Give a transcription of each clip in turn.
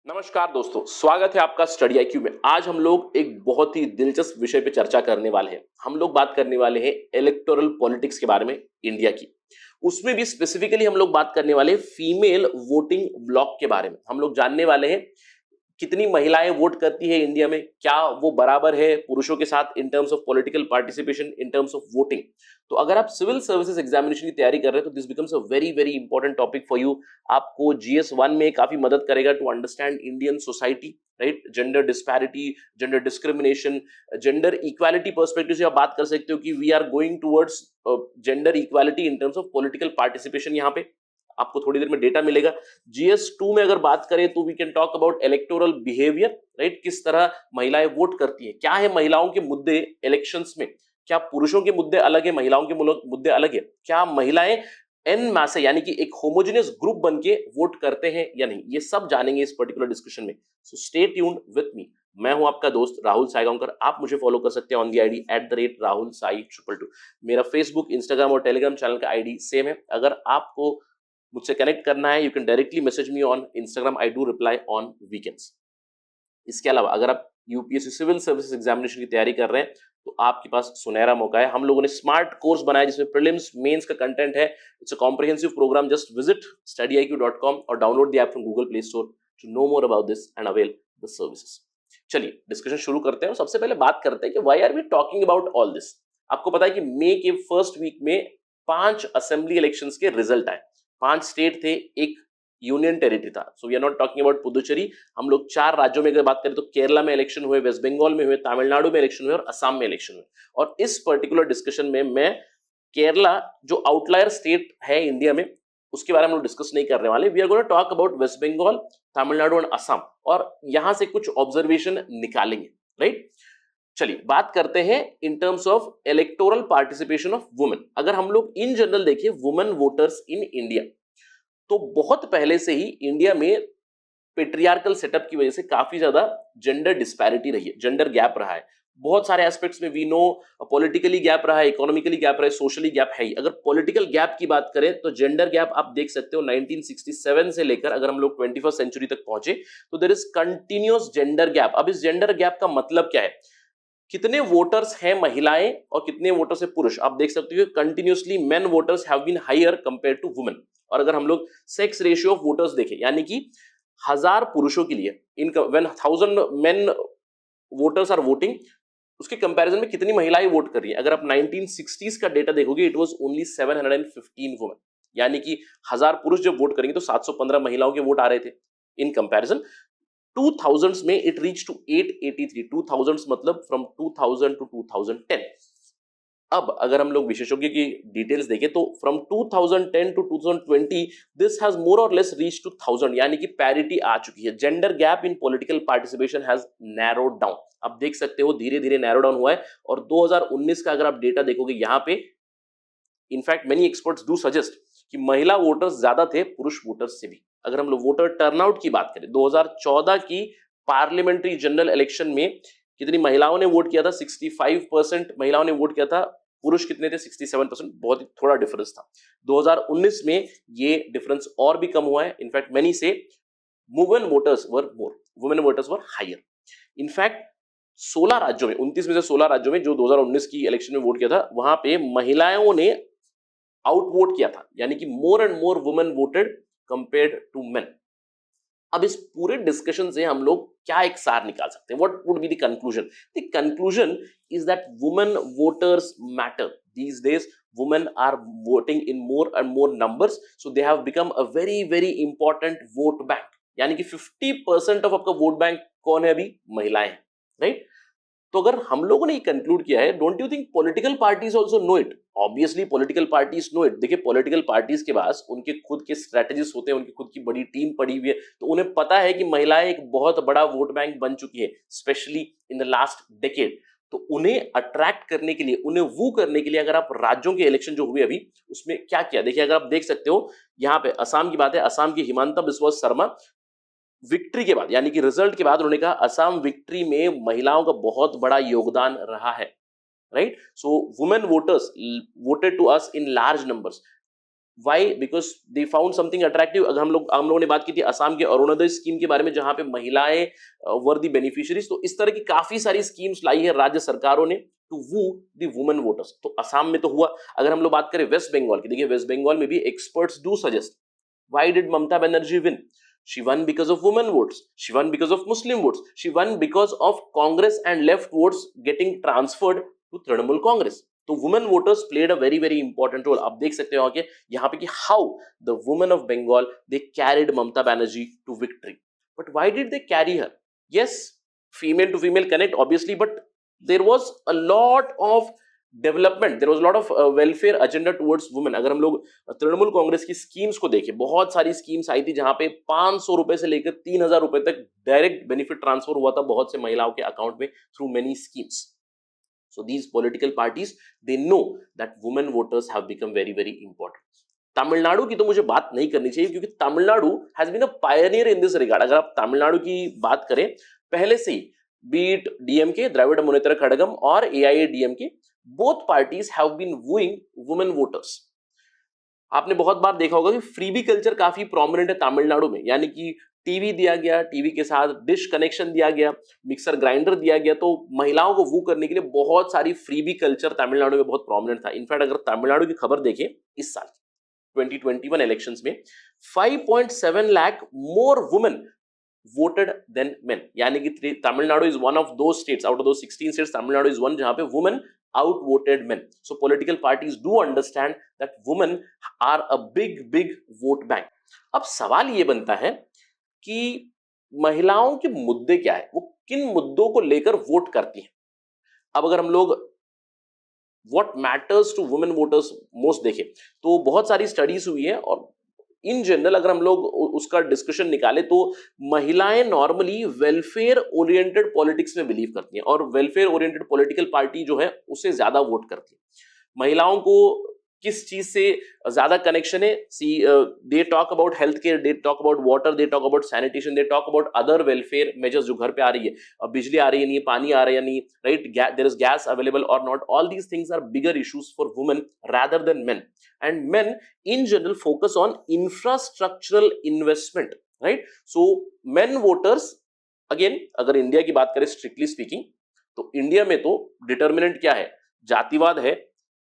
नमस्कार दोस्तों, स्वागत है आपका स्टडी आईक्यू में। आज हम लोग एक बहुत ही दिलचस्प विषय पे चर्चा करने वाले हैं। हम लोग बात करने वाले हैं इलेक्टोरल पॉलिटिक्स के बारे में, इंडिया की। उसमें भी स्पेसिफिकली हम लोग बात करने वाले हैं फीमेल वोटिंग ब्लॉक के बारे में। हम लोग जानने वाले हैं कितनी महिलाएं वोट करती है इंडिया में, क्या वो बराबर है पुरुषों के साथ इन terms of political participation, in terms of voting. तो अगर आप सिविल सर्विसेज एग्जामिनेशन की तैयारी कर रहे हैं तो this becomes a very very important topic for you. आपको जीएस 1 में काफी मदद करेगा to understand Indian society, right? Gender disparity, gender discrimination, gender equality perspective से आप बात कर सकते हो कि we are going towards gender equality in terms of political participation. यहाँ पे आपको थोड़ी देर में डेटा मिलेगा। जीएस 2 में अगर बात करें तो we can talk about electoral behaviour, right? किस तरह महिलाएं वोट करती हैं, क्या है महिलाओं के मुद्दे इलेक्शंस में, क्या पुरुषों के मुद्दे अलग है, महिलाओं के मुद्दे अलग है, क्या महिलाएं एन मैसे यानी कि एक होमोजेनियस ग्रुप बन के वोट करते हैं या नहीं, ये सब जानेंगे इस पर्टिकुलर डिस्कशन में। So stay tuned with me. मैं हूं आपका दोस्त राहुल साईगांवकर। आप मुझे फॉलो कर सकते हैं ऑन दी आईडी @RahulSai222। मेरा फेसबुक, इंस्टाग्राम और टेलीग्राम चैनल का आईडी सेम है। अगर आपको मुझसे कनेक्ट करना है, you can directly message me on Instagram. I do reply on weekends. इसके अलावा अगर आप यूपीएससी सिविल सर्विसेज एग्जामिनेशन की तैयारी कर रहे हैं तो आपके पास सुनहरा मौका है। हम लोगों ने स्मार्ट कोर्स बनाया जिसमें प्रीलिम्स मेंस का कंटेंट है। It's a comprehensive programme. Just visit studyIQ.com और download the app from Google Play Store to know more about this and avail the services. चलिए डिस्कशन शुरू करते हैं। सबसे पहले बात करते हैं कि why are we talking about all this. आपको पता है कि मई के फर्स्ट वीक में 5 असेंबली इलेक्शंस के रिजल्ट आए। 5 स्टेट थे, एक यूनियन टेरिटरी था। So we are not talking about Puducherry. हम लोग 4 राज्यों में अगर बात करें तो केरला में इलेक्शन हुए, वेस्ट बंगाल में हुए, तमिलनाडु में इलेक्शन हुए और असम में इलेक्शन हुए। और इस पर्टिकुलर डिस्कशन में मैं केरला, जो आउटलायर स्टेट है इंडिया में, उसके बारे में हम लोग डिस्कस नहीं करने वाले। We are going to talk about West Bengal, Tamil Nadu and Assam, और यहां से कुछ ऑब्जर्वेशन निकालेंगे, राइट? चलिए बात करते हैं इन terms of electoral participation of women. अगर हम लोग इन जनरल देखें वुमेन वोटर्स इन इंडिया, तो बहुत पहले से ही इंडिया में पेट्रियार्कल सेटअप की वजह से काफी ज्यादा जेंडर डिस्पैरिटी रही है, जेंडर गैप रहा है। बहुत सारे एस्पेक्ट्स में वी नो, पॉलिटिकली गैप रहा है, इकोनॉमिकली गैप रहा है, सोशली गैप है ही। अगर पॉलिटिकल गैप की बात करें तो जेंडर गैप आप देख सकते हो 1967 से लेकर अगर हम लोग 21st सेंचुरी तक पहुंचे तो there is continuous gender gap. अब इस जेंडर गैप का मतलब क्या है? कितने वोटर्स हैं महिलाएं और कितने वोटर्स है पुरुष। आप देख सकते हो continuously men voters have been higher compare to women. और अगर हम लोग सेक्स रेशियो ऑफ वोटर्स देखें, यानी कि 1000 पुरुषों के लिए in when 1000 men voters are voting, उसके कंपैरिजन में कितनी महिलाएं वोट कर रही है। अगर आप 1960s का डेटा देखोगे, इट वाज ओनली 715 वुमेन, यानी कि 1000 पुरुष जब वोट करेंगे तो 715 महिलाओं के वोट आ रहे थे। इन कंपैरिजन 2000s में इट रीच टू 883। 2000s मतलब फ्रॉम 2000 टू 2010। अब अगर हम लोग विशेषज्ञ की डिटेल्स देखें तो from 2010 to 2020 this has more और लेस रीच टू 1000, यानी कि पैरिटी आ चुकी है। Gender gap in political participation has narrowed down. आप देख सकते हो धीरे धीरे नैरो डाउन हुआ है। और 2019 का अगर आप डेटा देखोगे, यहां पे in fact many experts do suggest कि महिला वोटर्स ज्यादा थे पुरुष वोटर्स से भी। अगर हम लोग वोटर टर्नआउट की बात करें, 2014 की पार्लियामेंट्री जनरल इलेक्शन में कितनी महिलाओं ने वोट किया था? 65% महिलाओं ने वोट किया था। पुरुष कितने थे? 67%। बहुत ही थोड़ा डिफरेंस था। 2019 में ये डिफरेंस और भी कम हुआ है। इनफैक्ट मेनी से वुमेन वोटर्स वर मोर, वुमेन वोटर्स वर हायर। इनफैक्ट 16 राज्यों में, 29 में से 16 राज्यों में जो 2019 की इलेक्शन में वोट किया था, वहां पे महिलाओं ने आउट वोट किया था, यानी कि more and more women voted compared to men. अब इस पूरे डिस्कशन से हम लोग क्या एक सार निकाल सकते हैं? What would be the conclusion? The conclusion is that women voters matter these days. Women are voting in more and more numbers, so they have become a very very important vote bank. यानी कि 50% of आपका vote bank कौन है? अभी महिलाएं हैं, right? तो अगर हम लोगों ने ये कंक्लूड किया है, don't you think political parties also know it? Obviously political parties know it. देखिए पॉलिटिकल पार्टीज के पास उनके खुद के स्ट्रेटजीज होते हैं, उनकी खुद की बड़ी टीम पड़ी हुई है, तो उन्हें पता है कि महिलाएं एक बहुत बड़ा वोट बैंक बन चुकी है, specially in the last decade. तो उन्हें अट्रैक्ट करने के लिए, उन्हें वो करने के लिए अगर आप राज्यों के इलेक्शन जो हुए अभी उसमें क्या किया, देखिए अगर आप देख सकते हो यहाँ पे असम की बात है। असम की हिमांता बिस्वा शर्मा विक्ट्री के बाद, यानी कि रिजल्ट के बाद, उन्होंने कहा असम विक्ट्री में महिलाओं का बहुत बड़ा योगदान रहा है, right? So women voters voted to us in large numbers. Why? Because they found something attractive. अगर हम लोगों ने बात की थी असम के अरुणोदय स्कीम के बारे में, जहां पे महिलाएं वर दी बेनिफिशियरीज। तो इस तरह की काफी सारी स्कीम्स लाई है राज्य सरकारों ने to woo the women voters. तो असम में तो हुआ। अगर हम लोग बात करें वेस्ट बंगाल की, देखिए वेस्ट बंगाल में भी experts do suggest, why did Mamata Banerjee win? She won because of women votes. She won because of Muslim votes. She won because of Congress and left votes getting transferred to Trinamool Congress. तो women voters played a very very important role. आप देख सकते हो आगे यहाँ पे कि how the women of Bengal they carried Mamata Banerjee to victory. But why did they carry her? Yes, female to female connect obviously, but there was a lot of development, there was lot of welfare agenda towards women. अगर हम लोग तृणमूल कांग्रेस की schemes को देखें, बहुत सारी schemes आई थी जहां पे 500 रुपए से लेकर 3000 रुपए तक डायरेक्ट बेनिफिट ट्रांसफर हुआ था बहुत से महिलाओं के अकाउंट में through many schemes. So these political parties, they know that women voters have become very very important. Tamil Nadu की तो मुझे बात नहीं करनी चाहिए क्योंकि Tamil Nadu has been a pioneer in this regard. अगर आप तमिलनाडु की बात करें, पहले से ही बीट डीएमके द्रविड़ मुनेत्र कड़गम और AIADMK, both parties have been wooing women voters. आपने बहुत बार देखा होगा कि फ्रीबी कल्चर काफी प्रोमिनेंट है तमिलनाडु में, यानी कि टीवी दिया गया, टीवी के साथ डिश कनेक्शन दिया गया, मिक्सर ग्राइंडर दिया गया। तो महिलाओं को वो करने के लिए बहुत सारी फ्रीबी कल्चर तमिलनाडु में बहुत प्रोमिनेंट था। इनफैक्ट अगर तमिलनाडु की खबर देखें, इस साल 2021 इलेक्शंस में 5.7 lakh more women voted than men, यानी कि Tamil Nadu is one of the states, out of the 16 states Tamil Nadu is one जहां पे women outvoted men. So political parties do understand that women are a big vote bank. अब सवाल ये बनता है कि महिलाओं के मुद्दे क्या है, वो किन मुद्दों को लेकर वोट करती हैं। अब अगर हम लोग what matters to women voters most देखें तो बहुत सारी स्टडीज हुई है, और इन जनरल अगर हम लोग उसका डिस्कशन निकाले तो महिलाएं नॉर्मली वेलफेयर ओरिएंटेड पॉलिटिक्स में बिलीव करती हैं, और वेलफेयर ओरिएंटेड पॉलिटिकल पार्टी जो है उसे ज्यादा वोट करती है। महिलाओं को किस चीज से ज्यादा कनेक्शन है? See they talk about health care, they talk about water, they talk about sanitation, they talk about other welfare measures जो घर पे आ रही है, बिजली आ रही है नहीं, पानी आ रहा है या नहीं, right, there is gas available और not. All these things are bigger issues for women rather than men, and men in general focus on infrastructural investment, right? So men voters, again अगर इंडिया की बात करें strictly speaking, तो India में तो determinant क्या है? जातिवाद है,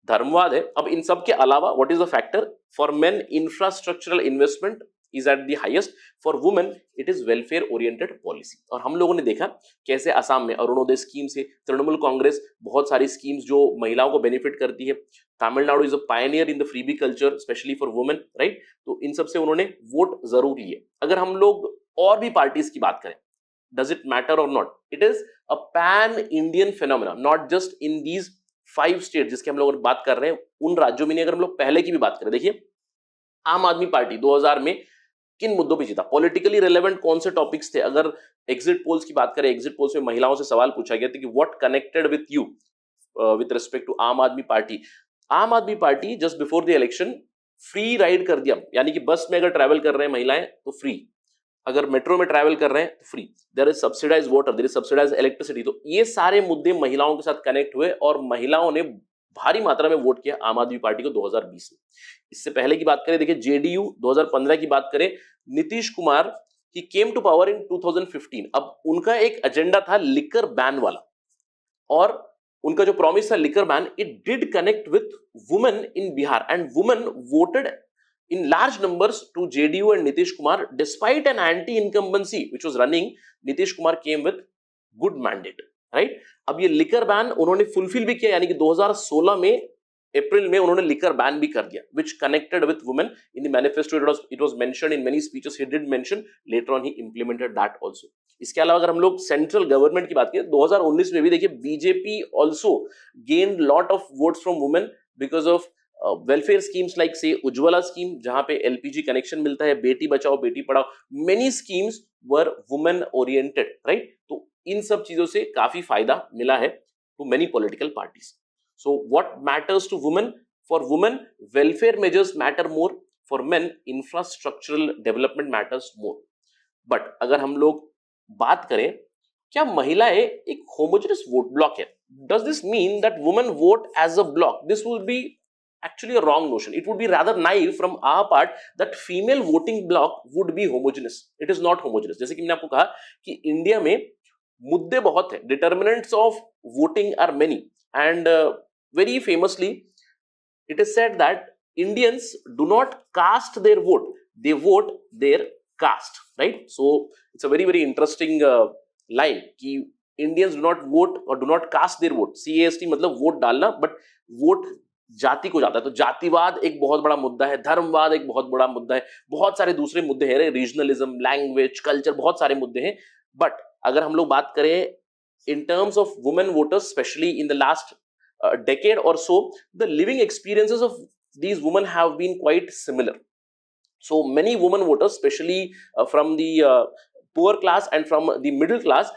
धर्मवाद है। अब इन सब के अलावा what is the factor? For men infrastructural investment is at the highest, for women it is welfare oriented policy। और हम लोगों ने देखा कैसे असम में अरुणोदय स्कीम से तृणमूल कांग्रेस बहुत सारी स्कीम्स जो महिलाओं को बेनिफिट करती है। Tamil Nadu is a pioneer in the freebie culture specially for women, right. तो इन सब से उन्होंने वोट जरूर लिए। अगर हम लोग और भी पार्टीज की बात करें, डज इट मैटर और not, it is a pan Indian phenomena, not just in these 5 state जिसकी हम लोग बात कर रहे हैं, उन राज्यों में नहीं। अगर हम लोग पहले की भी बात करें, देखिए आम आदमी पार्टी 2000 में किन मुद्दों पे जीता, पॉलिटिकली रिलेवेंट कौन से टॉपिक्स थे? अगर एग्जिट पोल्स की बात करें, एग्जिट पोल्स में महिलाओं से सवाल पूछा गया था कि what connected with you with respect to Aam Aadmi Party. Aam Aadmi Party just before the election free ride कर दिया, यानी कि बस में अगर ट्रैवल कर रहे हैं महिलाएं तो फ्री, अगर मेट्रो में ट्रैवल कर रहे हैं तो free, there is subsidize water, there is subsidize electricity. तो ये सारे मुद्दे महिलाओं के साथ कनेक्ट हुए और महिलाओं ने भारी मात्रा में वोट किया आम आदमी पार्टी को 2020 में। इससे पहले की बात करें, देखिए जेडीयू 2015 की बात करें, नीतीश कुमार ही केम टू पावर इन 2015। अब उनका एक एजेंडा था लिकर बैन वाला, और उनका जो प्रॉमिस था liquor ban, it did connect with women in Bihar and women voted in large numbers to JDU and Nitish Kumar despite an anti-incumbency which was running. Nitish Kumar came with good mandate, right? अब ये liquor ban उन्होंने fulfil भी किया, यानी कि 2016 में अप्रैल में उन्होंने लिकर बैन भी कर दिया, which connected with women in the manifesto. It was mentioned in many speeches. He did mention later on he implemented that also. इसके अलावा अगर हम लोग सेंट्रल गवर्नमेंट की बात करें, 2019 में भी देखिए BJP also gained lot of votes from women because of welfare schemes like से उज्ज्वला स्कीम जहां पे एलपीजी कनेक्शन मिलता है, बेटी Bachao Beti Padhao, many schemes were women oriented, right. तो इन सब चीजों से काफी फायदा मिला है to many political parties. So what matters to women? For women welfare measures matter more, for men infrastructural development matters more. But अगर हम लोग बात करें, क्या महिलाएं एक होमोजेनस वोट ब्लॉक है? Does this mean that women vote as a block? This will be actually a wrong notion. It would be rather naive from our part that female voting bloc would be homogeneous. It is not homogeneous. जैसे कि मैंने आपको कहा कि India में मुद्दे बहुत हैं, determinants of voting are many, and very famously it is said that Indians do not cast their vote, they vote their caste, right? So it's a very interesting line कि Indians do not vote or do not cast their vote. CAST मतलब vote डालना, but vote जाति को जाता है. तो जातिवाद एक बहुत बड़ा मुद्दा है, धर्मवाद एक बहुत बड़ा मुद्दा है, बहुत सारे दूसरे मुद्दे हैं, रीजनलिज्म, लैंग्वेज, कल्चर, बहुत सारे मुद्दे हैं. बट अगर हम लोग बात करें इन terms of women voters, specially in the last decade or so, the living experiences of these women have been quite similar. So many women voters, especially from the poor class and from the middle class,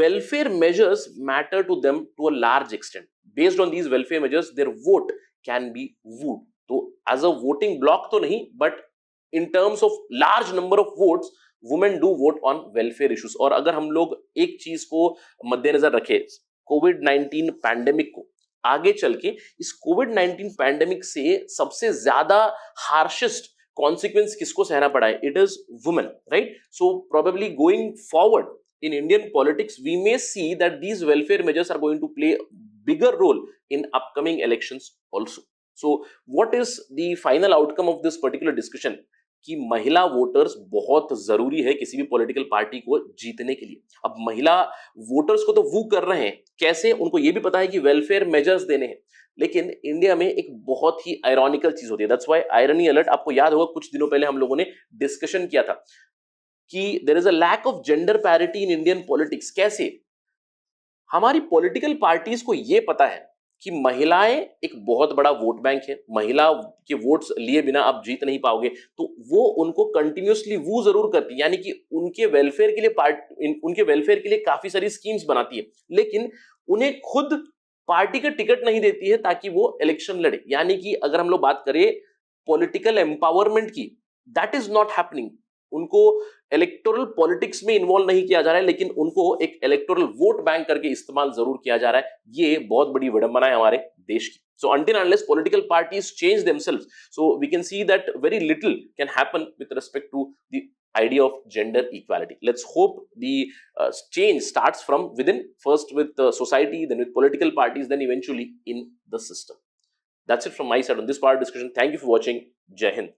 welfare measures matter to them to a large extent. Based on these welfare measures, their vote can be wooed. So as a voting bloc तो नहीं, but in terms of large number of votes, women do vote on welfare issues. और अगर हम लोग एक चीज को मद्देनजर रखें, कोविड-19 पैंडेमिक को, आगे चल के इस कोविड-19 पैंडेमिक से सबसे ज्यादा हार्शेस्ट कॉन्सिक्वेंस किसको सहना पड़ा है? It is women, right? So probably going forward in Indian politics, we may see that these welfare measures are going to play a bigger role in upcoming elections also. So what is the final outcome of this particular discussion? कि महिला voters बहुत जरूरी है किसी भी political party को जीतने के लिए. अब महिला वोटर्स को तो वो कर रहे हैं, कैसे? उनको ये भी पता है कि वेलफेयर मेजर्स देने हैं. लेकिन इंडिया में एक बहुत ही आयरॉनिकल चीज होती है. That's why irony alert. आपको याद होगा कुछ दिनों पहले हम लोगों ने डिस्कशन किया था कि there is a lack of gender parity in Indian politics. कैसे? हमारी पॉलिटिकल पार्टीज को यह पता है कि महिलाएं एक बहुत बड़ा वोट बैंक है, महिला के वोट्स लिए बिना आप जीत नहीं पाओगे, तो वो उनको कंटिन्यूअसली वो जरूर करती है, यानी कि उनके वेलफेयर के लिए काफी सारी स्कीम्स बनाती है, लेकिन उन्हें खुद पार्टी का टिकट नहीं देती है ताकि वो इलेक्शन लड़े. यानी कि अगर हम लोग बात करें पॉलिटिकल एम्पावरमेंट की, दैट इज नॉट हैपनिंग. उनको इलेक्टोरल पॉलिटिक्स में इन्वॉल्व नहीं किया जा रहा है, लेकिन उनको एक इलेक्टोरल वोट बैंक करके इस्तेमाल जरूर किया जा रहा है. ये बहुत बड़ी विडंबना है हमारे देश की. So until unless political parties change themselves, so we can see that very little can happen with respect to the idea of gender equality. Let's hope the change starts from within, first with society, then with political parties, then eventually in the system. That's it from my side on this part of discussion. Thank you for watching. Jai Hind.